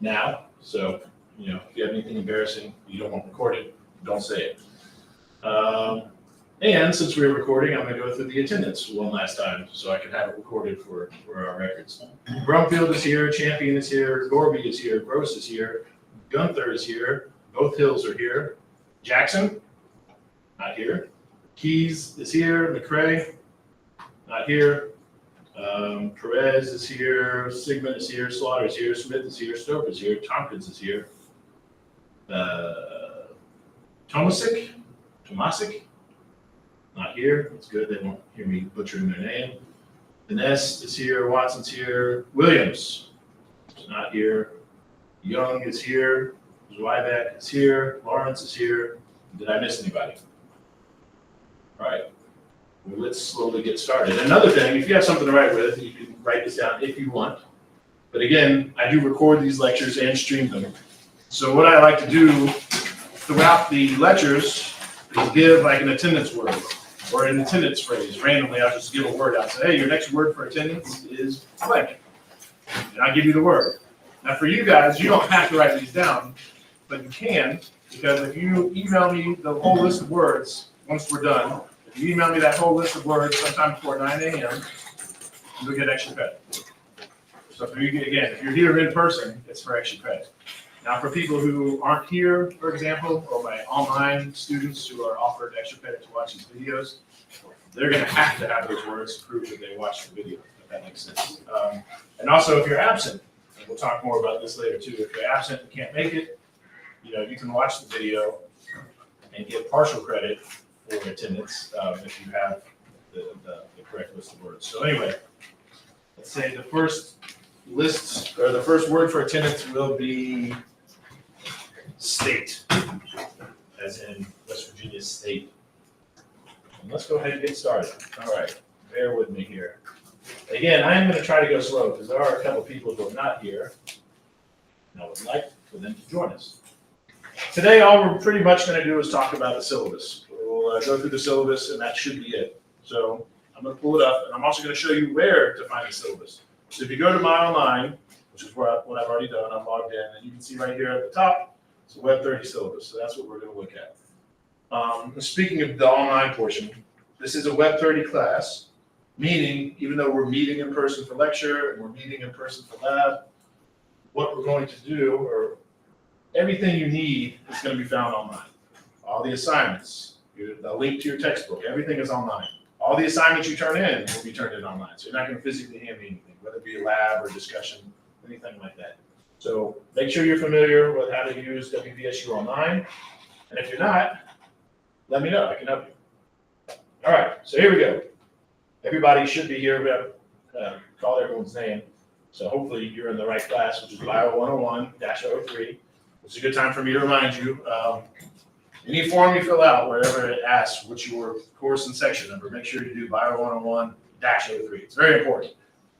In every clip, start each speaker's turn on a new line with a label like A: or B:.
A: now. So, if you have anything embarrassing you don't want recorded, don't say it. And since we're recording, I'm going to go through the attendance one last time so I can have it recorded for our records. Brumfield is here, Champion is here, Gorby is here, Gross is here, Gunther is here, both Hills are here, Jackson, not here, Keys is here, McCrae, not here, Perez is here, Sigmund is here, Slaughter is here, Smith is here, Stope is here, Tompkins is here, Tomasic, not here. It's good. They won't hear me butchering their name. Ness is here. Watson's here. Williams is not here. Young is here. Zweibeck is here. Lawrence is here. Did I miss anybody? All right. Well, let's slowly get started. Another thing, if you have something to write with, you can write this down if you want. But again, I do record these lectures and stream them. So what I like to do throughout the lectures is give like an attendance word or an attendance phrase. Randomly, I'll just give a word out. Say, hey, your next word for attendance is blank. And I'll give you the word. Now for you guys, you don't have to write these down, but you can, because if you email me the whole list of words, once we're done, if you email me that whole list of words sometime before 9 a.m., you'll get extra credit. So for you, again, if you're here in person, it's for extra credit. Now, for people who aren't here, for example, or my online students who are offered extra credit to watch these videos, they're going to have those words to prove that they watched the video, if that makes sense. And also, if you're absent, and we'll talk more about this later too, if you're absent and can't make it, you can watch the video and get partial credit for attendance if you have the correct list of words. So anyway, let's say the first list, or the first word for attendance will be state, as in West Virginia State. And let's go ahead and get started. All right, bear with me here. Again, I am going to try to go slow because there are a couple people who are not here, and I would like for them to join us. Today, all we're pretty much going to do is talk about the syllabus. We'll go through the syllabus, and that should be it. So I'm going to pull it up, and I'm also going to show you where to find the syllabus. So if you go to my online, which is what I've already done, I'm logged in, and you can see right here at the top, it's a Web 30 syllabus. So that's what we're going to look at. Speaking of the online portion, this is a Web 30 class, meaning even though we're meeting in person for lecture and we're meeting in person for lab, what we're going to do, or everything you need is going to be found online. All the assignments, the link to your textbook, everything is online. All the assignments you turn in will be turned in online. So you're not going to physically hand me anything, whether it be a lab or discussion, anything like that. So make sure you're familiar with how to use WVSU Online. And if you're not, let me know. I can help you. All right, so here we go. Everybody should be here. We have call everyone's name. So hopefully you're in the right class, which is Bio 101-03. It's a good time for me to remind you. Any form you fill out, wherever it asks what's your course and section number, make sure you do Bio 101-03. It's very important.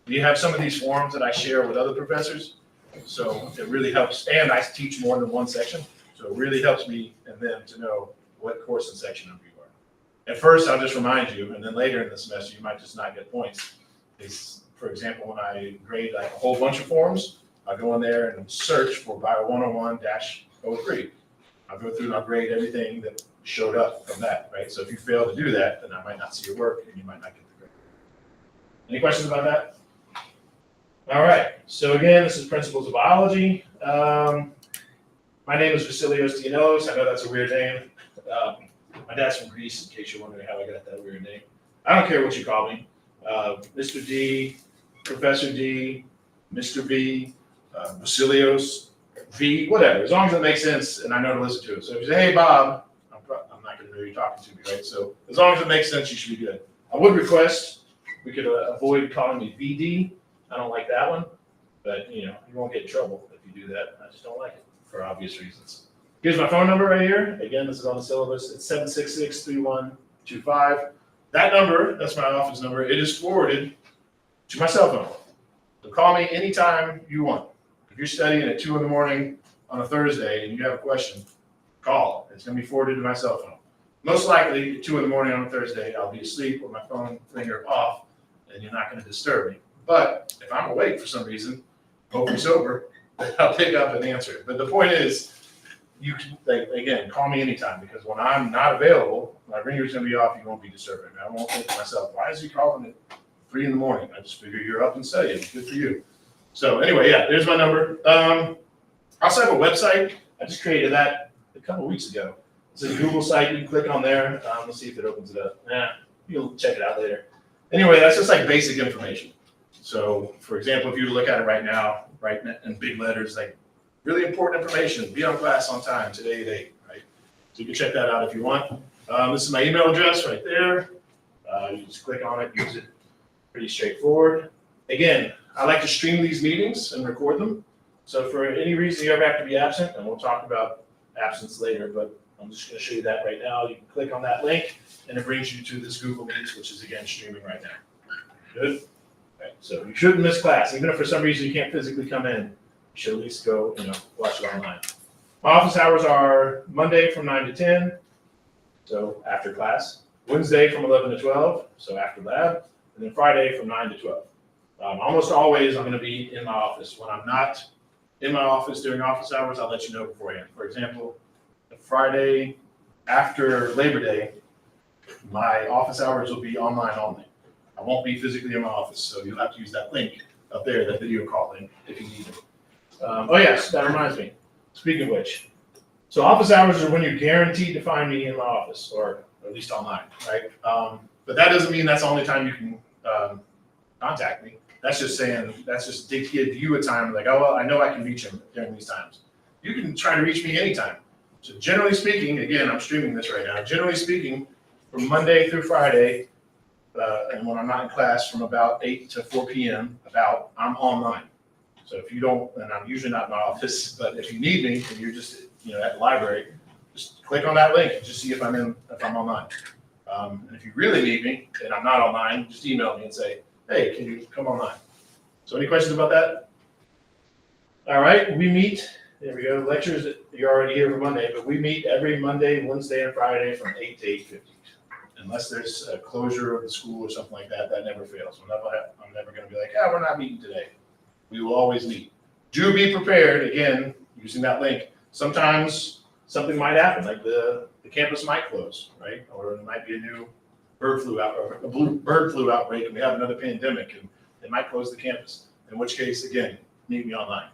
A: We have some of these forms that I share with other professors, so it really helps. And I teach more than one section, so it really helps me and them to know what course and section number you are. At first, I'll just remind you, and then later in the semester, you might just not get points. For example, when I grade like a whole bunch of forms, I'll go in there and search for Bio 101-03. I'll go through and I'll grade everything that showed up from that, right? So if you fail to do that, then I might not see your work and you might not get the grade. Any questions about that? All right, so again, this is Principles of Biology. My name is Vasilios Dianelos. I know that's a weird name. My dad's from Greece, in case you're wondering how I got that weird name. I don't care what you call me. Mr. D, Professor D, Mr. B, Vasilios, V, whatever. As long as it makes sense and I know to listen to it. So if you say, hey, Bob, I'm not going to know you're talking to me, right? So as long as it makes sense, you should be good. I would request we could avoid calling me VD. I don't like that one, but you won't get in trouble if you do that. I just don't like it for obvious reasons. Here's my phone number right here. Again, this is on the syllabus. It's 766-3125. That number, that's my office number. It is forwarded to my cell phone. So call me anytime you want. If you're studying at 2 in the morning on a Thursday and you have a question, call. It's going to be forwarded to my cell phone. Most likely, at 2 in the morning on a Thursday, I'll be asleep with my phone ringer off, and you're not going to disturb me. But if I'm awake for some reason, hopefully sober, I'll pick up and answer it. But the point is, you can, like, again, call me anytime, because when I'm not available, my ringer's gonna be off, you won't be disturbing me. I won't think to myself, why is he calling at 3 in the morning? I just figure you're up and studying. Good for you. So anyway, yeah, there's my number. I also have a website. I just created that a couple weeks ago. It's a Google site. You can click on there. Let's see if it opens it up. Yeah, you'll check it out later. Anyway, that's just like basic information. So, for example, if you look at it right now, right in big letters, like really important information, be on class on time, today at 8, right? So you can check that out if you want. This is my email address right there. You just click on it, use it. Pretty straightforward. Again, I like to stream these meetings and record them. So for any reason you ever have to be absent, and we'll talk about absence later, but I'm just going to show you that right now. You can click on that link, and it brings you to this Google Meet, which is again streaming right now. Good. Right. So you shouldn't miss class, even if for some reason you can't physically come in. You should at least go, watch it online. My office hours are Monday from 9 to 10, so after class. Wednesday from 11 to 12, so after lab, and then Friday from 9 to 12. Almost always I'm going to be in my office. When I'm not in my office during office hours, I'll let you know beforehand. For example, the Friday after Labor Day, my office hours will be online only. I won't be physically in my office, so you'll have to use that link up there, that video call link, if you need it. Oh yes, that reminds me. Speaking of which, so office hours are when you're guaranteed to find me in my office, or at least online, right? But that doesn't mean that's the only time you can contact me. That's just to give you a time, like, oh, well, I know I can reach him during these times. You can try to reach me anytime. So generally speaking, again, I'm streaming this right now. Generally speaking, from Monday through Friday, and when I'm not in class from about 8 to 4 p.m., I'm online. So if you don't, and I'm usually not in my office, but if you need me and you're just at the library, just click on that link and just see if I'm online. And if you really need me and I'm not online, just email me and say, hey, can you come online? So any questions about that? All right, we meet, there we go, lectures, you're already here for Monday, but we meet every Monday, Wednesday, and Friday from 8 to 8:50. Unless there's a closure of the school or something like that, that never fails. I'm never gonna be like, we're not meeting today. We will always meet. Do be prepared, again, using that link. Sometimes something might happen, like the campus might close, right? Or there might be a new bird flu outbreak, and we have another pandemic, and they might close the campus. In which case, again, meet me online.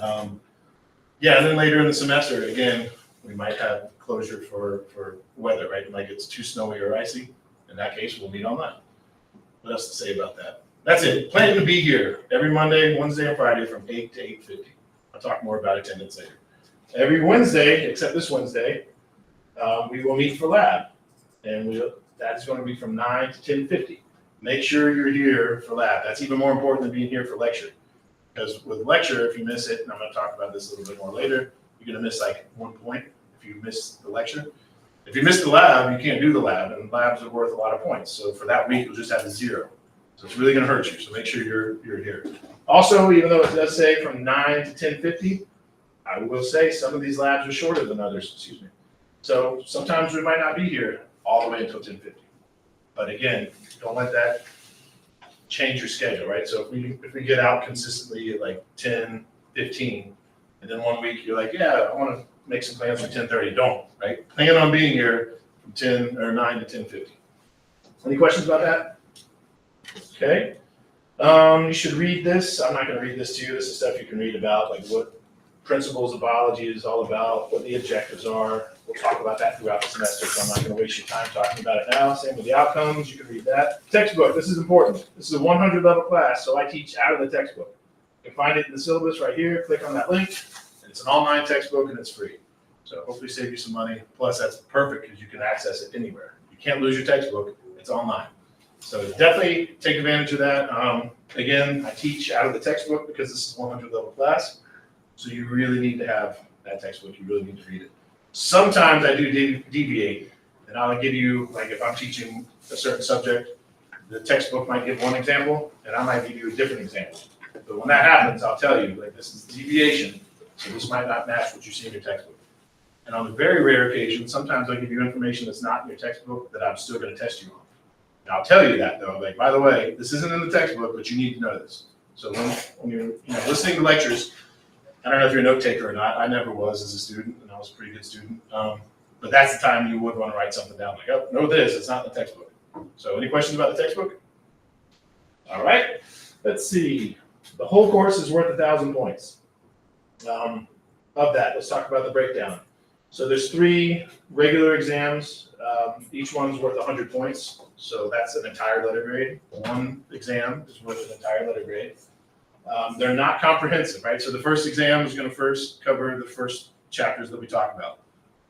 A: And then later in the semester, again, we might have closure for weather, right? Like it's too snowy or icy. In that case, we'll meet online. What else to say about that? That's it. Plan to be here every Monday, Wednesday, and Friday from 8 to 8:50. I'll talk more about attendance later. Every Wednesday, except this Wednesday, we will meet for lab, and that's going to be from 9 to 10:50. Make sure you're here for lab. That's even more important than being here for lecture, because with lecture, if you miss it, and I'm going to talk about this a little bit more later, you're going to miss like 1 point if you miss the lecture. If you miss the lab, you can't do the lab, and labs are worth a lot of points. So for that week, you'll just have a 0. So it's really going to hurt you. So make sure you're here. Also, even though it does say from 9 to 10:50, I will say some of these labs are shorter than others. Excuse me. So sometimes we might not be here all the way until 10:50. But again, don't let that change your schedule, right? So if we get out consistently at like 10:15, and then 1 week you're like, I want to make some plans for 10:30. Don't, right? Plan on being here from 9 to 10:50. Any questions about that? Okay. You should read this. I'm not going to read this to you. This is stuff you can read about, like what principles of biology is all about, what the objectives are. We'll talk about that throughout the semester, so I'm not going to waste your time talking about it now. Same with the outcomes. You can read that. Textbook. This is important. This is a 100 level class, so I teach out of the textbook. You can find it in the syllabus right here. Click on that link. It's an online textbook, and it's free. So hopefully save you some money. Plus, that's perfect because you can access it anywhere. You can't lose your textbook. It's online. So definitely take advantage of that. Again, I teach out of the textbook because this is a 100 level class. So you really need to have that textbook. You really need to read it. Sometimes I do deviate, and I'll give you, like if I'm teaching a certain subject, the textbook might give one example, and I might give you a different example. But when that happens, I'll tell you, like this is deviation, so this might not match what you see in your textbook. And on a very rare occasion, sometimes I'll give you information that's not in your textbook that I'm still going to test you on. And I'll tell you that though, like, by the way, this isn't in the textbook, but you need to know this. So when you're listening to lectures, I don't know if you're a note taker or not. I never was as a student, and I was a pretty good student. But that's the time you would want to write something down like, oh, know this, it's not in the textbook. So any questions about the textbook? All right, let's see. The whole course is worth 1,000 points. Of that, let's talk about the breakdown. So there's 3 regular exams. Each one's worth 100 points. So that's an entire letter grade. One exam is worth an entire letter grade. They're not comprehensive, right? So the first exam is going to first cover the first chapters that we talk about.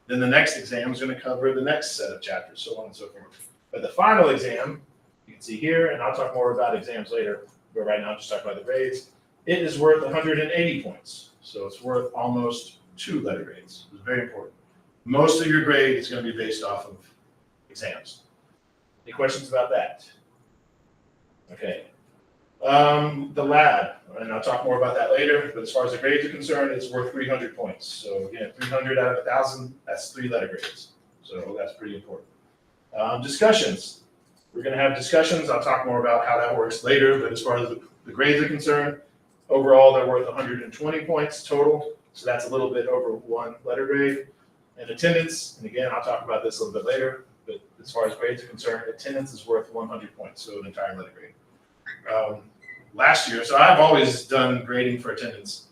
A: Then the next exam is going to cover the next set of chapters, so on and so forth. But the final exam, you can see here, and I'll talk more about exams later, but right now I'm just talking about the grades. It is worth 180 points. So it's worth almost 2 letter grades. It's very important. Most of your grade is going to be based off of exams. Any questions about that? Okay. The lab, and I'll talk more about that later, but as far as the grades are concerned, it's worth 300 points. So again, 300 out of 1,000, that's 3 letter grades. So that's pretty important. Discussions. We're going to have discussions. I'll talk more about how that works later, but as far as the grades are concerned, overall they're worth 120 points total. So that's a little bit over 1 letter grade. And attendance, and again, I'll talk about this a little bit later, but as far as grades are concerned, attendance is worth 100 points, so an entire letter grade. Last year, so I've always done grading for attendance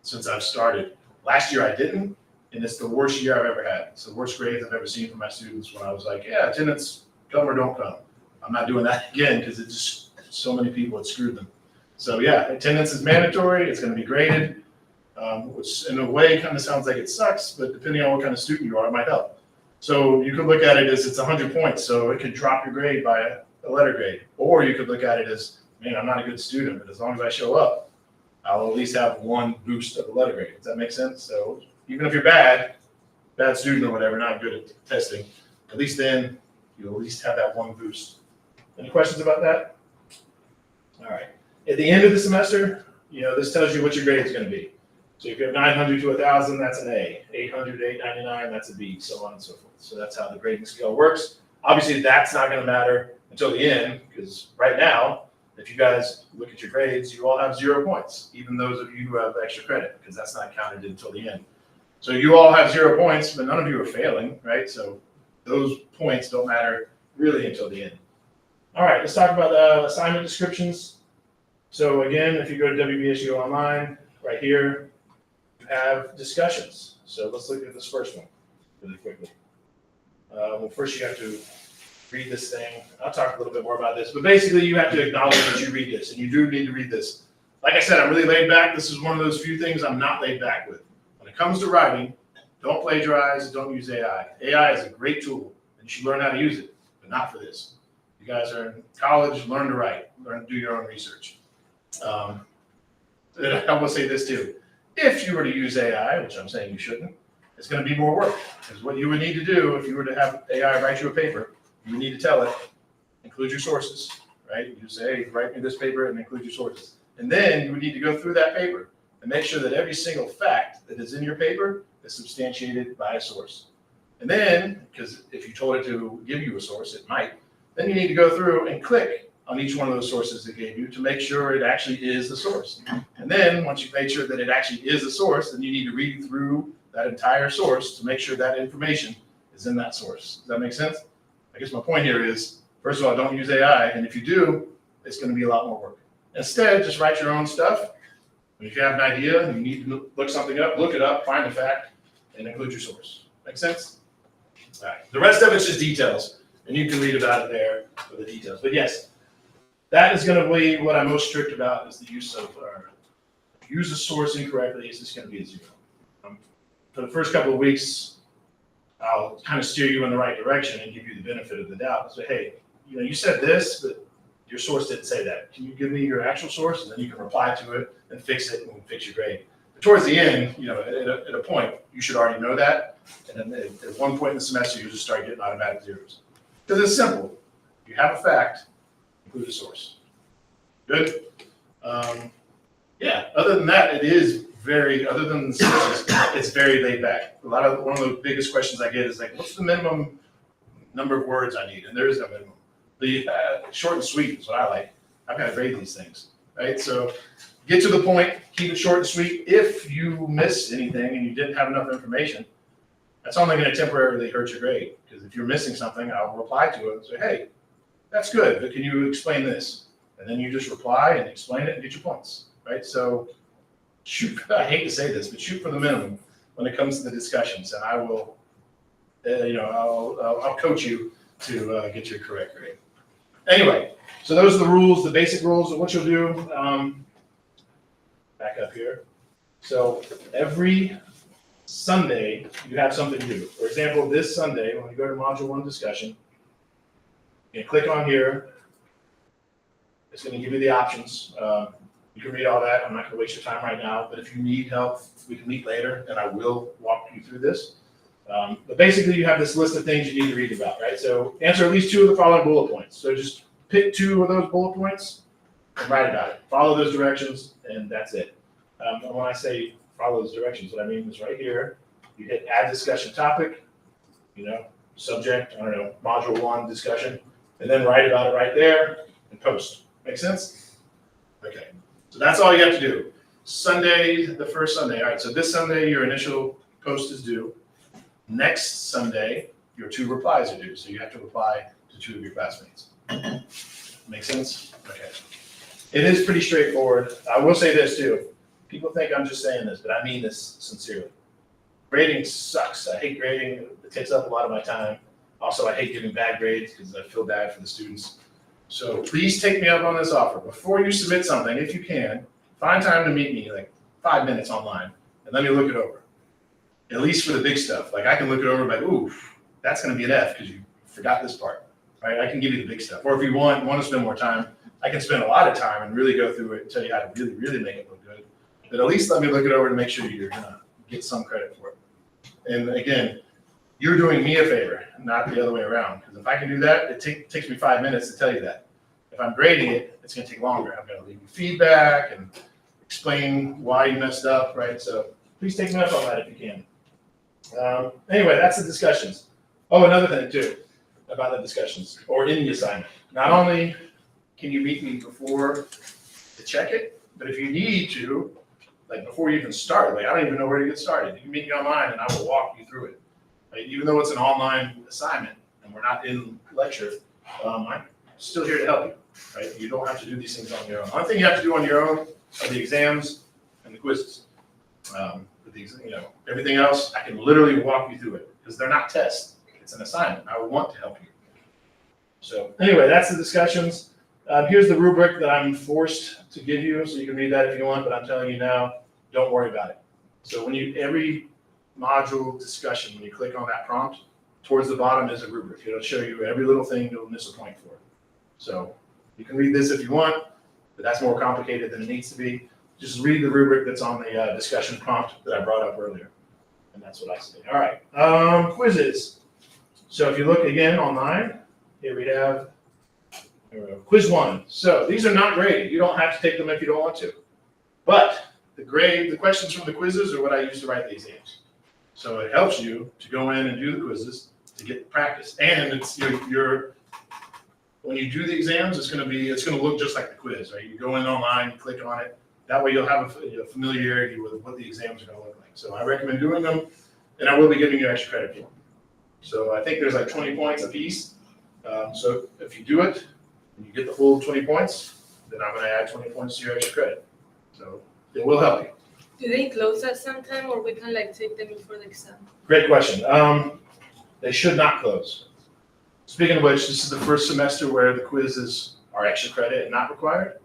A: since I've started. Last year I didn't, and it's the worst year I've ever had. It's the worst grades I've ever seen from my students when I was like, yeah, attendance, come or don't come. I'm not doing that again because it just, so many people had screwed them. So yeah, attendance is mandatory. It's going to be graded, which in a way kind of sounds like it sucks, but depending on what kind of student you are, it might help. So you could look at it as it's 100 points, so it could drop your grade by a letter grade. Or you could look at it as, man, I'm not a good student, but as long as I show up, I'll at least have 1 boost of the letter grade. Does that make sense? So even if you're bad student or whatever, not good at testing, at least then you'll at least have that 1 boost. Any questions about that? All right. At the end of the semester, this tells you what your grade is going to be. So if you have 900 to 1,000, that's an A. 800 to 899, that's a B, so on and so forth. So that's how the grading scale works. Obviously, that's not going to matter until the end, because right now, if you guys look at your grades, you all have 0 points, even those of you who have extra credit, because that's not counted until the end. So you all have 0 points, but none of you are failing, right? So those points don't matter really until the end. All right, let's talk about assignment descriptions. So again, if you go to WBSU Online, right here, you have discussions. So let's look at this first one really quickly. Well, first you have to read this thing. I'll talk a little bit more about this, but basically you have to acknowledge that you read this, and you do need to read this. Like I said, I'm really laid back. This is one of those few things I'm not laid back with. When it comes to writing, don't plagiarize, don't use AI. AI is a great tool, and you should learn how to use it, but not for this. You guys are in college, learn to write, learn to do your own research. I will say this too. If you were to use AI, which I'm saying you shouldn't, it's going to be more work. Because what you would need to do if you were to have AI write you a paper, you need to tell it, include your sources, right? You say, hey, write me this paper and include your sources. And then you would need to go through that paper and make sure that every single fact that is in your paper is substantiated by a source. And then, because if you told it to give you a source, it might, then you need to go through and click on each one of those sources it gave you to make sure it actually is the source. And then once you've made sure that it actually is the source, then you need to read through that entire source to make sure that information is in that source. Does that make sense? I guess my point here is, first of all, don't use AI. And if you do, it's going to be a lot more work. Instead, just write your own stuff. And if you have an idea and you need to look something up, look it up, find the fact, and include your source. Make sense? All right. The rest of it's just details. And you can read about it there for the details. But yes, that is going to be what I'm most strict about, is the use of, use a source incorrectly, it's just going to be a 0. For the first couple of weeks, I'll kind of steer you in the right direction and give you the benefit of the doubt. So, hey, you said this, but your source didn't say that. Can you give me your actual source? And then you can reply to it and fix it and fix your grade. But towards the end, at a point, you should already know that. And then at one point in the semester, you just start getting automatic zeros. Because it's simple. You have a fact, include a source. Good? Yeah, other than that, it is other than the sources, it's very laid back. One of the biggest questions I get is like, what's the minimum number of words I need? And there is no minimum. The short and sweet is what I like. I've got to grade these things, right? So get to the point, keep it short and sweet. If you miss anything and you didn't have enough information, that's only going to temporarily hurt your grade. Because if you're missing something, I'll reply to it and say, hey, that's good, but can you explain this? And then you just reply and explain it and get your points, right? So shoot, I hate to say this, but shoot for the minimum when it comes to the discussions, and I will, I'll coach you to get your correct grade. Anyway, so those are the rules, the basic rules of what you'll do. Back up here. So every Sunday, you have something to do. For example, this Sunday, when you go to Module 1 discussion, you click on here. It's going to give you the options. You can read all that. I'm not going to waste your time right now, but if you need help, we can meet later, and I will walk you through this. But basically, you have this list of things you need to read about, right? So answer at least 2 of the following bullet points. So just pick 2 of those bullet points and write about it. Follow those directions, and that's it. And when I say follow those directions, what I mean is right here, you hit add discussion topic, subject, module 1 discussion, and then write about it right there and post. Make sense? Okay. So that's all you have to do. Sunday, the first Sunday. All right. So this Sunday, your initial post is due. Next Sunday, your 2 replies are due. So you have to reply to 2 of your classmates. Make sense? Okay. It is pretty straightforward. I will say this too. People think I'm just saying this, but I mean this sincerely. Grading sucks. I hate grading. It takes up a lot of my time. Also, I hate giving bad grades because I feel bad for the students. So please take me up on this offer. Before you submit something, if you can, find time to meet me, like 5 minutes online, and let me look it over. At least for the big stuff. Like I can look it over and be like, ooh, that's going to be an F because you forgot this part. Right? I can give you the big stuff. Or if you want to spend more time, I can spend a lot of time and really go through it and tell you how to really, really make it look good. But at least let me look it over to make sure you're going to get some credit for it. And again, you're doing me a favor, not the other way around. Because if I can do that, it takes me 5 minutes to tell you that. If I'm grading it, it's going to take longer. I'm going to leave you feedback and explain why you messed up, right? So please take me up on that if you can. Anyway, that's the discussions. Oh, another thing too about the discussions or in the assignment. Not only can you meet me before to check it, but if you need to, like before you even start, like I don't even know where to get started. You can meet me online and I will walk you through it. Right? Even though it's an online assignment and we're not in lecture, I'm still here to help you. Right? You don't have to do these things on your own. One thing you have to do on your own are the exams and the quizzes. Everything else, I can literally walk you through it because they're not tests. It's an assignment. I want to help you. So anyway, that's the discussions. Here's the rubric that I'm forced to give you, so you can read that if you want, but I'm telling you now, don't worry about it. So every module discussion, when you click on that prompt, towards the bottom is a rubric. It'll show you every little thing you'll miss a point for. So you can read this if you want, but that's more complicated than it needs to be. Just read the rubric that's on the discussion prompt that I brought up earlier. And that's what I say. All right, quizzes. So if you look again online, here we have quiz 1. So these are not graded. You don't have to take them if you don't want to. But the questions from the quizzes are what I use to write the exams. So it helps you to go in and do the quizzes to get practice. And it's when you do the exams, it's going to look just like the quiz, right? You go in online, you click on it. That way you'll have a familiarity with what the exams are going to look like. So I recommend doing them, and I will be giving you extra credit for them. So I think there's like 20 points a piece. So if you do it, and you get the full 20 points, then I'm going to add 20 points to your extra credit. So it will help you.
B: Do they close at some time, or we can take them before the exam?
A: Great question. They should not close. Speaking of which, this is the first semester where the quizzes are extra credit and not required.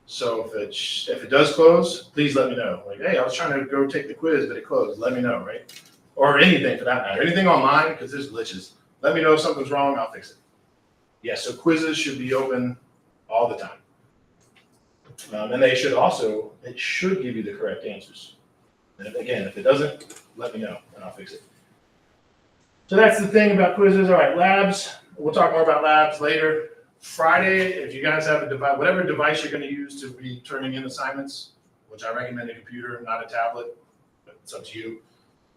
A: So if it does close, please let me know. Like, hey, I was trying to go take the quiz, but it closed. Let me know, right? Or anything for that matter. Anything online, because there's glitches. Let me know if something's wrong. I'll fix it. Yeah, so quizzes should be open all the time. And it should give you the correct answers. And if it doesn't, let me know and I'll fix it. So that's the thing about quizzes. All right, labs. We'll talk more about labs later. Friday, if you guys have a device, whatever device you're going to use to be turning in assignments, which I recommend a computer, not a tablet, but it's up to you,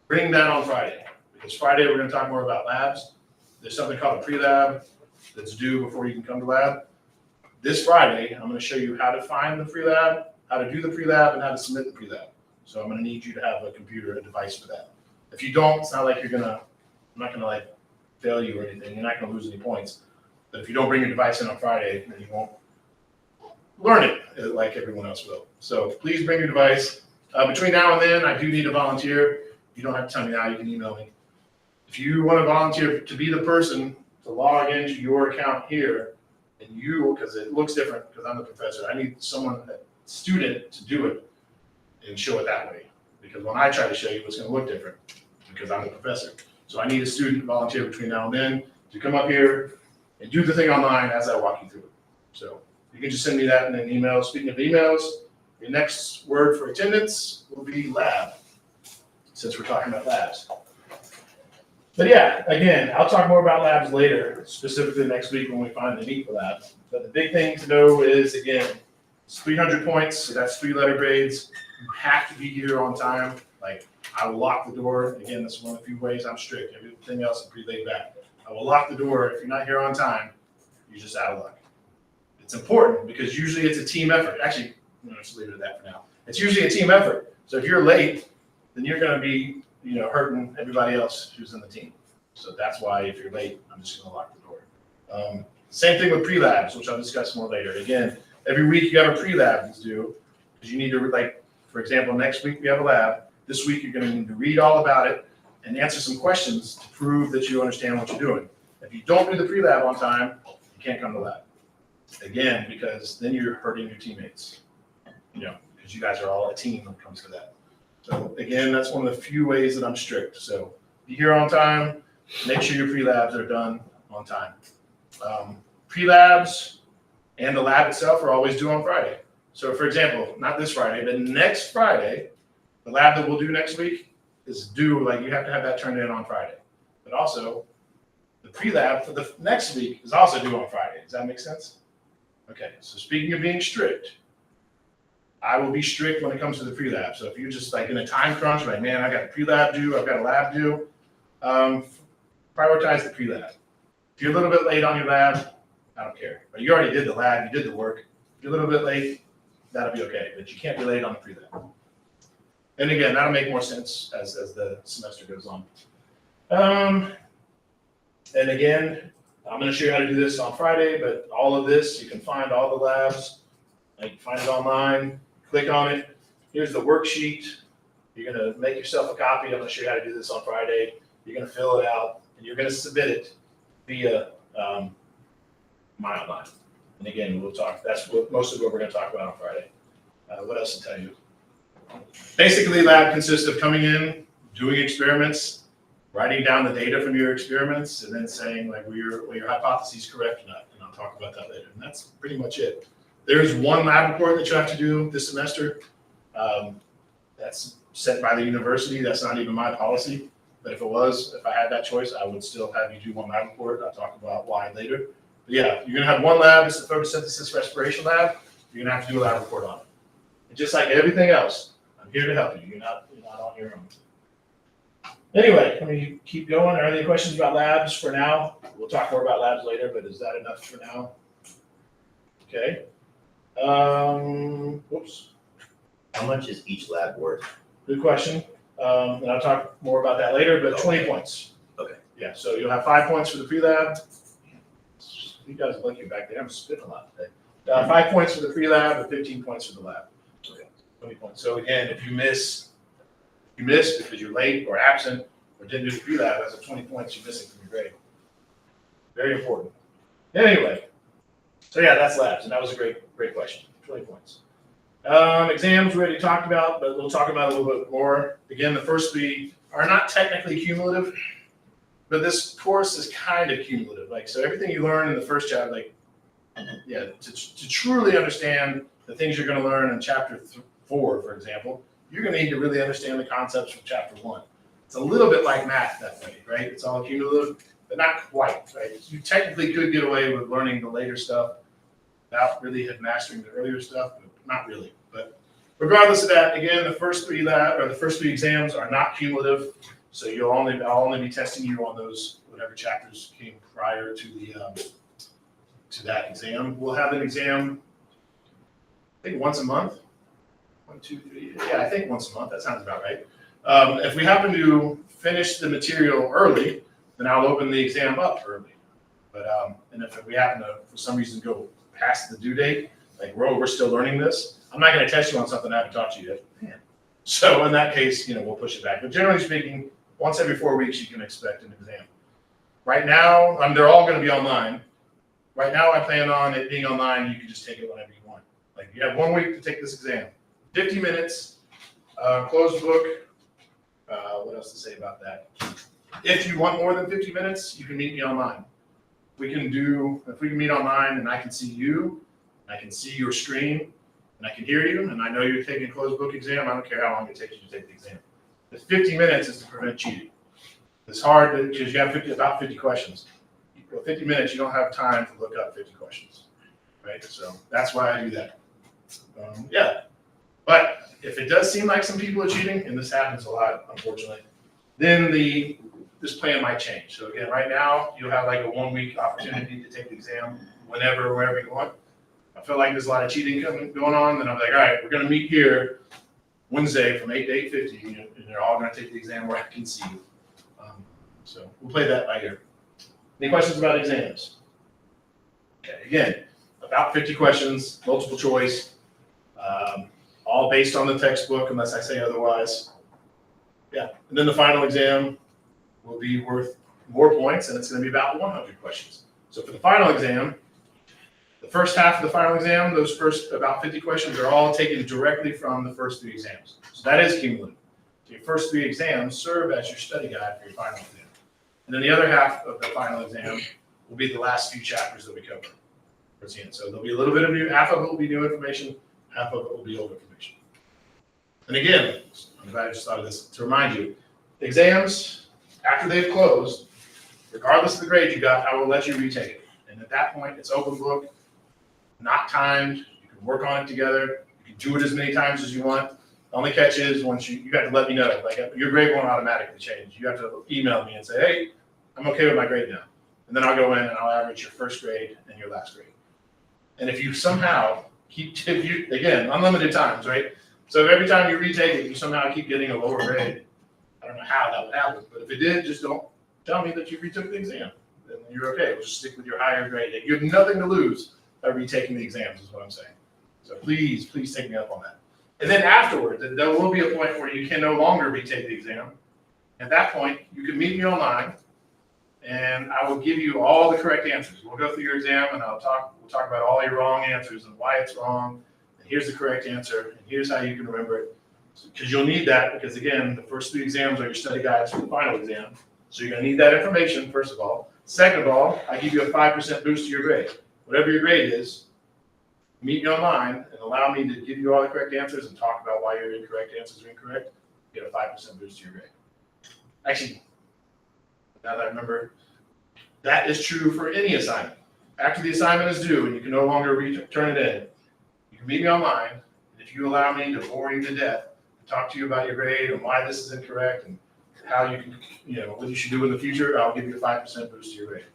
A: bring that on Friday. Because Friday, we're going to talk more about labs. There's something called a pre-lab that's due before you can come to lab. This Friday, I'm going to show you how to find the free lab how to do the pre-lab and how to submit the pre-lab. So I'm gonna need you to have a computer, a device for that. If you don't, it's not like I'm not gonna like fail you or anything. You're not gonna lose any points. But if you don't bring your device in on Friday, then you won't learn it like everyone else will. So please bring your device. Between now and then, I do need a volunteer. You don't have to tell me now, you can email me. If you want to volunteer to be the person to log into your account here, and because it looks different, because I'm the professor, I need someone, a student, to do it and show it that way. Because when I try to show you, it's going to look different because I'm the professor. So I need a student to volunteer between now and then to come up here and do the thing online as I walk you through it. So you can just send me that in an email. Speaking of emails, your next word for attendance will be lab, since we're talking about labs. But yeah, again, I'll talk more about labs later, specifically next week when we finally meet for labs. But the big thing to know is, again, it's 300 points, so that's 3 letter grades. You have to be here on time. Like, I will lock the door. Again, this is one of the few ways I'm strict. Everything else is pretty laid back. I will lock the door. If you're not here on time, you're just out of luck. It's important because usually it's a team effort. Actually, let's leave it at that for now. It's usually a team effort. So if you're late, then you're going to be, hurting everybody else who's in the team. So that's why if you're late, I'm just going to lock the door. Same thing with pre-labs, which I'll discuss more later. Again, every week you have a pre-lab to do because you need to, like, for example, next week we have a lab. This week you're going to need to read all about it and answer some questions to prove that you understand what you're doing. If you don't do the pre-lab on time, you can't come to lab. Again, because then you're hurting your teammates, because you guys are all a team when it comes to that. So again, that's one of the few ways that I'm strict. So be here on time, make sure your pre-labs are done on time. Pre-labs and the lab itself are always due on Friday. So for example, not this Friday, but next Friday, the lab that we'll do next week is due, like you have to have that turned in on Friday. But also, the pre-lab for the next week is also due on Friday. Does that make sense? Okay, so speaking of being strict, I will be strict when it comes to the pre-lab. So if you're just like in a time crunch, like, man, I got a pre-lab due, I've got a lab due, prioritize the pre-lab. If you're a little bit late on your lab, I don't care. But you already did the lab, you did the work. If you're a little bit late, that'll be okay. But you can't be late on the pre-lab. And again, that'll make more sense as the semester goes on. And again, I'm going to show you how to do this on Friday, but all of this, you can find all the labs. You can find it online, click on it. Here's the worksheet. You're going to make yourself a copy. I'm going to show you how to do this on Friday. You're going to fill it out, and you're going to submit it via my online. And again, we'll talk. That's most of what we're going to talk about on Friday. What else to tell you? Basically, lab consists of coming in, doing experiments, writing down the data from your experiments, and then saying like, were your hypotheses correct or not? And I'll talk about that later. And that's pretty much it. There's one lab report that you have to do this semester. That's set by the university. That's not even my policy. But if I had that choice, I would still have you do one lab report. I'll talk about why later. But yeah, you're going to have one lab. It's the photosynthesis respiration lab. You're going to have to do a lab report on it. And just like everything else, I'm here to help you. You're not on your own. Anyway, let me keep going. Are there any questions about labs for now? We'll talk more about labs later, but is that enough for now? Okay. Whoops.
C: How much is each lab worth?
A: Good question. And I'll talk more about that later, but 20 points.
C: Okay.
A: Yeah, so you'll have 5 points for the pre-lab. You guys are lucky back there. I'm spitting a lot today. 5 points for the pre-lab and 15 points for the lab. Okay. 20 points. So again, if you missed because you're late or absent or didn't do the pre-lab, that's 20 points you're missing from your grade. Very important. Anyway, so yeah, that's labs, and that was a great question. 20 points. Exams we already talked about, but we'll talk about it a little bit more. Again, the first 3 are not technically cumulative, but this course is kind of cumulative. Like, so everything you learn in the first chapter, to truly understand the things you're going to learn in chapter 4, for example, you're going to need to really understand the concepts from chapter 1. It's a little bit like math that way, right? It's all cumulative, but not quite, right? You technically could get away with learning the later stuff without really mastering the earlier stuff, but not really. But regardless of that, again, the first 3 exams are not cumulative, so I'll only be testing you on those whatever chapters came prior to that exam. We'll have an exam, I think, once a month. 1, 2, 3, yeah, I think once a month, that sounds about right. If we happen to finish the material early, then I'll open the exam up early. But, and if we happen to, for some reason, go past the due date, like, we're still learning this, I'm not gonna test you on something I haven't taught you yet. Man. So in that case, we'll push it back. But generally speaking, once every 4 weeks, you can expect an exam. Right now, they're all gonna be online. Right now, I plan on it being online, you can just take it whenever you want. Like, you have 1 week to take this exam. 50 minutes, closed book. What else to say about that? If you want more than 50 minutes, you can meet me online. If we can meet online and I can see you, I can see your screen, and I can hear you, and I know you're taking a closed book exam, I don't care how long it takes you to take the exam. The 50 minutes is to prevent cheating. It's hard because you have about 50 questions. For 50 minutes, you don't have time to look up 50 questions, right? So that's why I do that. Yeah. But if it does seem like some people are cheating, and this happens a lot, unfortunately, then this plan might change. So again, right now, you'll have like a 1 week opportunity to take the exam whenever, wherever you want. I feel like there's a lot of cheating going on, then I'm like, all right, we're gonna meet here Wednesday from 8 to 8:50, and they're all gonna take the exam where I can see you. So we'll play that by ear. Any questions about exams? Okay, again, about 50 questions, multiple choice, all based on the textbook unless I say otherwise. Yeah, and then the final exam will be worth more points, and it's gonna be about 100 questions. So for the final exam, the first half of the final exam, those first about 50 questions are all taken directly from the first 3 exams. So that is cumulative. So your first 3 exams serve as your study guide for your final exam. And then the other half of the final exam will be the last few chapters that we cover towards the end. So there'll be a little bit of new, half of it will be new information, half of it will be old information. And again, I'm glad I just thought of this to remind you, exams, after they've closed, regardless of the grade you got, I will let you retake it. And at that point, it's open book, not timed, you can work on it together, you can do it as many times as you want. The only catch is once you got to let me know, like your grade won't automatically change. You have to email me and say, hey, I'm okay with my grade now. And then I'll go in and I'll average your first grade and your last grade. And if you somehow again, unlimited times, right? So if every time you retake it, you somehow keep getting a lower grade, I don't know how that would happen, but if it did, just don't tell me that you retook the exam. Then you're okay. We'll just stick with your higher grade. You have nothing to lose by retaking the exams is what I'm saying. So please take me up on that. And then afterwards, there will be a point where you can no longer retake the exam. At that point, you can meet me online, and I will give you all the correct answers. We'll go through your exam, and we'll talk about all your wrong answers and why it's wrong. And here's the correct answer, and here's how you can remember it. Because you'll need that, because again, the first 3 exams are your study guides for the final exam. So you're going to need that information, first of all. Second of all, I give you a 5% boost to your grade. Whatever your grade is, meet me online and allow me to give you all the correct answers and talk about why your incorrect answers are incorrect. Get a 5% boost to your grade. Actually, now that I remember, that is true for any assignment. After the assignment is due and you can no longer turn it in, you can meet me online. And if you allow me to bore you to death and talk to you about your grade and why this is incorrect and how you can, what you should do in the future, I'll give you a 5% boost to your grade.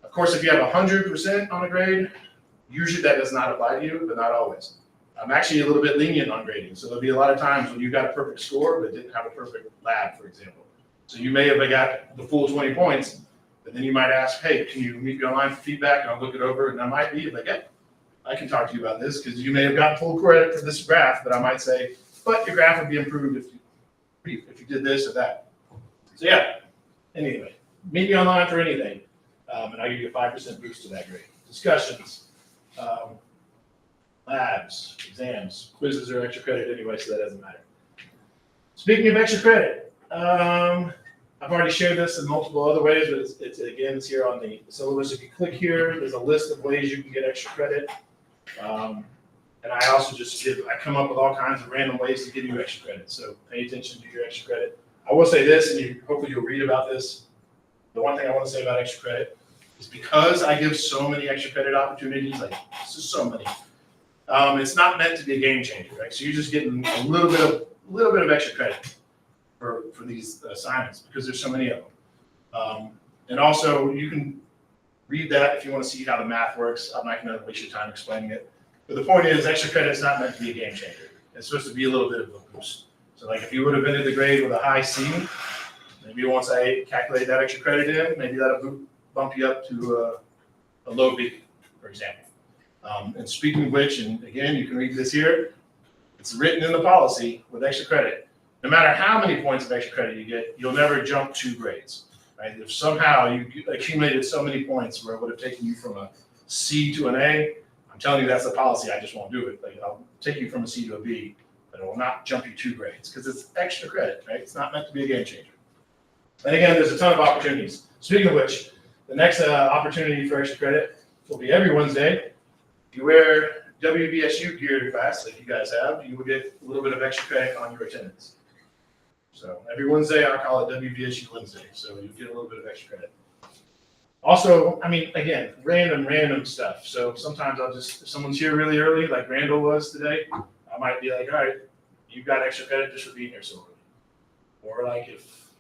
A: Of course, if you have 100% on a grade, usually that does not apply to you, but not always. I'm actually a little bit lenient on grading. So there'll be a lot of times when you got a perfect score, but didn't have a perfect lab, for example. So you may have got the full 20 points, but then you might ask, hey, can you meet me online for feedback? And I'll look it over, and I might be like, yeah, I can talk to you about this, because you may have gotten full credit for this graph, but I might say, but your graph would be improved if you did this or that. So yeah, anyway, meet me online for anything, and I'll give you a 5% boost to that grade. Discussions. Labs, exams, quizzes are extra credit anyway, so that doesn't matter. Speaking of extra credit, I've already shared this in multiple other ways, but it's here on the syllabus. If you click here, there's a list of ways you can get extra credit. And I also I come up with all kinds of random ways to give you extra credit. So pay attention to your extra credit. I will say this, and hopefully you'll read about this. The one thing I want to say about extra credit is because I give so many extra credit opportunities, like this is so many. It's not meant to be a game changer, right? So you're just getting a little bit of extra credit for these assignments because there's so many of them. And also you can read that if you want to see how the math works. I'm not going to waste your time explaining it. But the point is, extra credit is not meant to be a game changer. it's supposed to be a little bit of a boost. So like if you would have ended the grade with a high C, maybe once I calculate that extra credit in, maybe that'll bump you up to a low B, for example. And speaking of which, and again, you can read this here, it's written in the policy with extra credit. No matter how many points of extra credit you get, you'll never jump 2 grades, right? If somehow you accumulated so many points where it would have taken you from a C to an A, I'm telling you that's the policy, I just won't do it. Like I'll take you from a C to a B, but it will not jump you 2 grades because it's extra credit, right? It's not meant to be a game changer. And again, there's a ton of opportunities. Speaking of which, the next opportunity for extra credit will be every Wednesday. If you wear WVSU gear to class, like you guys have, you will get a little bit of extra credit on your attendance. So every Wednesday, I call it WVSU Wednesday, so you get a little bit of extra credit. Also, I mean, again, random stuff. So sometimes I'll just, if someone's here really early, like Randall was today, I might be like, all right, you've got extra credit just for being here so early. Or like if,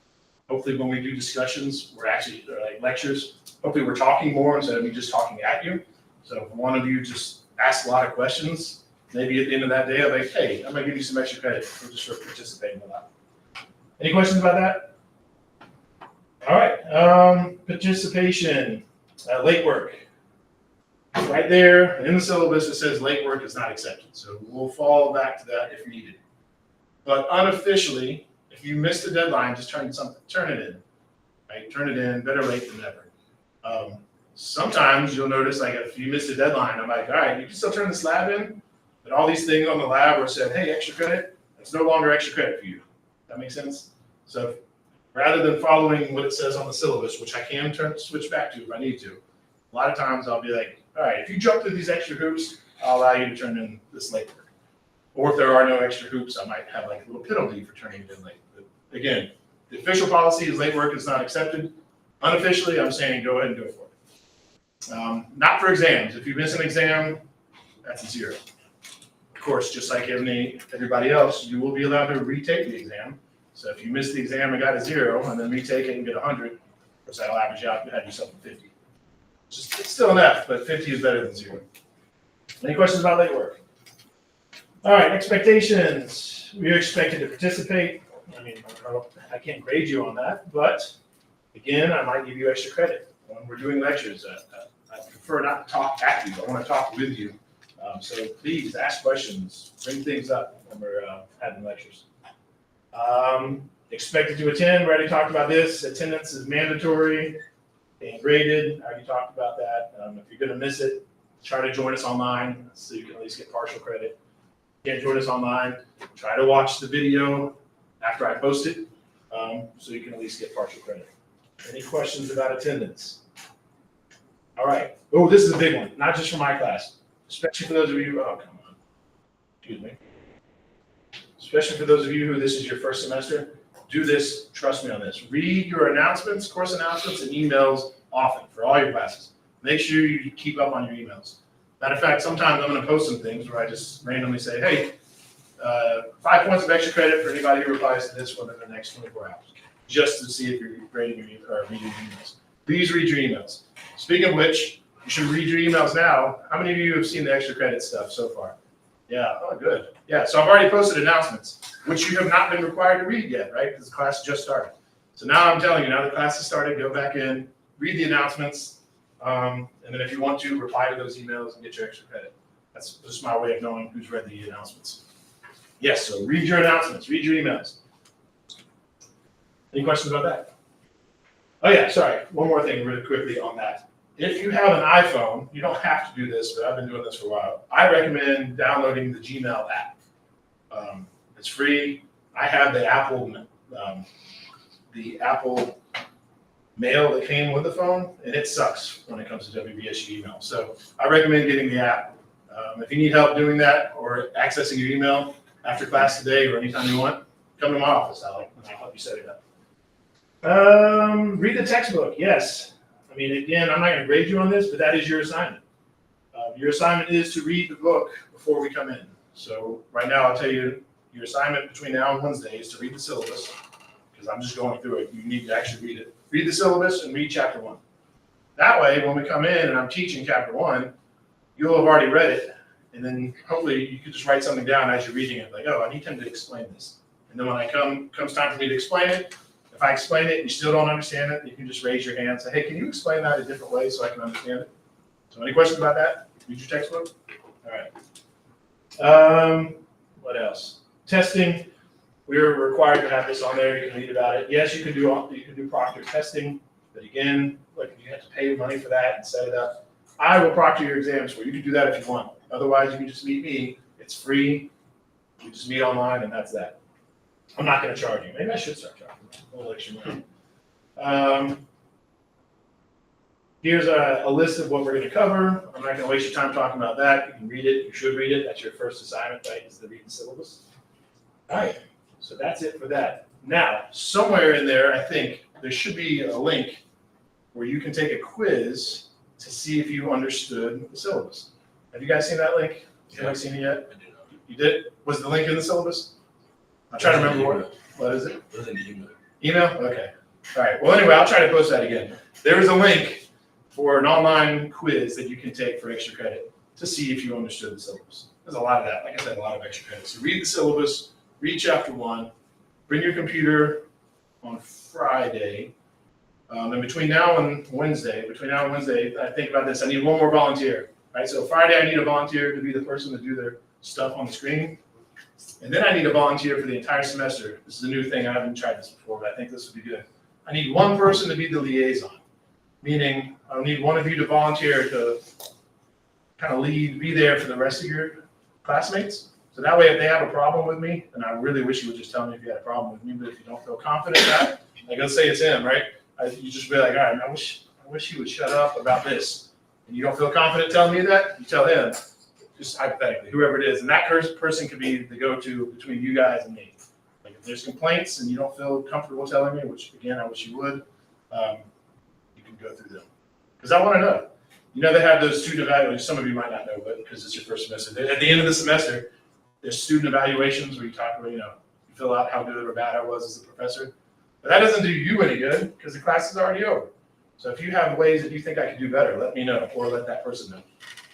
A: hopefully when we do discussions, we're actually, or like lectures, hopefully we're talking more instead of me just talking at you. So if one of you just asks a lot of questions, maybe at the end of that day, I'll be like, hey, I'm gonna give you some extra credit for just for participating a lot. Any questions about that? All right, participation, late work. Right there in the syllabus, it says late work is not accepted. So we'll fall back to that if needed. But unofficially, if you miss the deadline, just turn it in, right? Turn it in, better late than never. Sometimes you'll notice, like if you miss the deadline, I'm like, all right, you can still turn this lab in, but all these things on the lab were said, hey, extra credit, it's no longer extra credit for you. That makes sense? So rather than following what it says on the syllabus, which I can switch back to if I need to, a lot of times I'll be like, all right, if you jump through these extra hoops, I'll allow you to turn in this late work. Or if there are no extra hoops, I might have like a little penalty for turning it in late. But again, the official policy is late work is not accepted. Unofficially, I'm saying go ahead and do it for it. Not for exams. If you miss an exam, that's a 0. Of course, just like everybody else, you will be allowed to retake the exam. So if you missed the exam and got a 0 and then retake it and get 100, of course that'll average out and have yourself a 50. It's still an F, but 50 is better than 0. Any questions about late work? All right, expectations. We're expected to participate. I mean, I can't grade you on that, but again, I might give you extra credit when we're doing lectures. I prefer not to talk at you. I want to talk with you. So please ask questions, bring things up when we're having lectures. Expected to attend, we already talked about this. Attendance is mandatory and graded. I already talked about that. If you're going to miss it, try to join us online so you can at least get partial credit. If you can't join us online, try to watch the video after I post it so you can at least get partial credit. Any questions about attendance? All right. Oh, this is a big one, not just for my class, especially for those of you, oh, come on. Excuse me. Especially for those of you who this is your first semester, do this, trust me on this. Read your announcements, course announcements, and emails often for all your classes. Make sure you keep up on your emails. Matter of fact, sometimes I'm going to post some things where I just randomly say, hey, 5 points of extra credit for anybody who replies to this within the next 24 hours, just to see if you're grading or reading your emails. Please read your emails. Speaking of which, you should read your emails now. How many of you have seen the extra credit stuff so far? Yeah, oh, good. Yeah, so I've already posted announcements, which you have not been required to read yet, right? Because the class just started. So now I'm telling you, now the class has started, go back in, read the announcements, and then if you want to, reply to those emails and get your extra credit. That's just my way of knowing who's read the announcements. Yes, so read your announcements, read your emails. Any questions about that? Oh yeah, sorry, one more thing really quickly on that. If you have an iPhone, you don't have to do this, but I've been doing this for a while. I recommend downloading the Gmail app. It's free. I have the Apple mail that came with the phone, and it sucks when it comes to WVSU email. So I recommend getting the app. If you need help doing that or accessing your email after class today or anytime you want, come to my office, Alec, and I'll help you set it up. Read the textbook, yes. I mean, again, I'm not going to grade you on this, but that is your assignment. Your assignment is to read the book before we come in. So right now, I'll tell you, your assignment between now and Wednesday is to read the syllabus, because I'm just going through it. You need to actually read it. Read the syllabus and read chapter 1. That way, when we come in and I'm teaching chapter 1, you'll have already read it, And then hopefully you could just write something down as you're reading it, like, oh, I need him to explain this. And then when comes time for me to explain it, if I explain it and you still don't understand it, you can just raise your hand and say, hey, can you explain that a different way so I can understand it? So any questions about that? Read your textbook? All right. What else? Testing. We're required to have this on there. You can read about it. Yes, you can do proctor testing, but again, like you have to pay money for that and set it up. I will proctor your exams for you. You can do that if you want. Otherwise, you can just meet me. It's free. You just meet online, and that's that. I'm not going to charge you. Maybe I should start charging a little extra money. Here's a list of what we're going to cover. I'm not going to waste your time talking about that. You can read it. You should read it. That's your first assignment, right? Is to read the syllabus. All right. So that's it for that. Now, somewhere in there, I think there should be a link where you can take a quiz to see if you understood the syllabus. Have you guys seen that link? Have you seen it yet?
D: I do not.
A: You did? Was the link in the syllabus? I'm trying to remember what is it?
D: It was in the email.
A: Email? Okay. All right. Well, anyway, I'll try to post that again. There is a link for an online quiz that you can take for extra credit to see if you understood the syllabus. There's a lot of that. Like I said, a lot of extra credit. So read the syllabus, read chapter 1, bring your computer on Friday. And between now and Wednesday, I think about this. I need one more volunteer. Right? So Friday, I need a volunteer to be the person to do their stuff on the screen. And then I need a volunteer for the entire semester. This is a new thing. I haven't tried this before, but I think this would be good. I need one person to be the liaison, meaning I need one of you to volunteer to kind of lead, be there for the rest of your classmates. So that way, if they have a problem with me, and I really wish you would just tell me if you had a problem with me, but if you don't feel confident in that, like let's say it's him, right? You just be like, all right, I wish he would shut up about this. And you don't feel confident telling me that, you tell him, just hypothetically, whoever it is. And that person could be the go-to between you guys and me. Like if there's complaints and you don't feel comfortable telling me, which again, I wish you would, you can go through them. Because I want to know. You know, they have those student evaluations. Some of you might not know, but because it's your first semester. At the end of the semester, there's student evaluations where you talk about, you fill out how good or bad I was as a professor. But that doesn't do you any good because the class is already over. So if you have ways that you think I could do better, let me know or let that person know.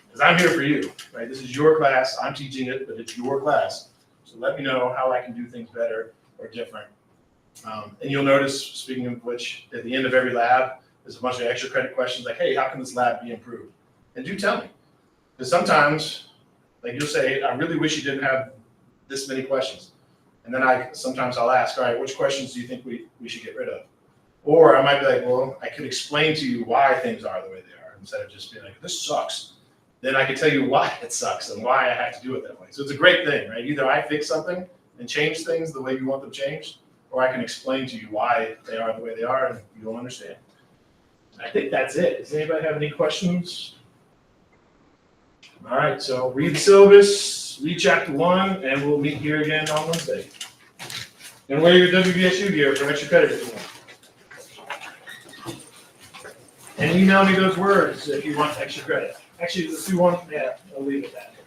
A: Because I'm here for you, right? This is your class. I'm teaching it, but it's your class. So let me know how I can do things better or different. And you'll notice, speaking of which, at the end of every lab, there's a bunch of extra credit questions like, hey, how can this lab be improved? And do tell me. Because sometimes, like you'll say, I really wish you didn't have this many questions. And then sometimes I'll ask, all right, which questions do you think we should get rid of? Or I might be like, well, I could explain to you why things are the way they are instead of just being like, this sucks. Then I can tell you why it sucks and why I have to do it that way. So it's a great thing, right? Either I fix something and change things the way you want them changed, or I can explain to you why they are the way they are and you'll understand. I think that's it. Does anybody have any questions? All right, so read the syllabus, read chapter 1, and we'll meet here again on Wednesday. And wear your WVSU gear for extra credit if you want. And email me those words if you want extra credit. Actually, if you want, yeah, I'll leave it at that.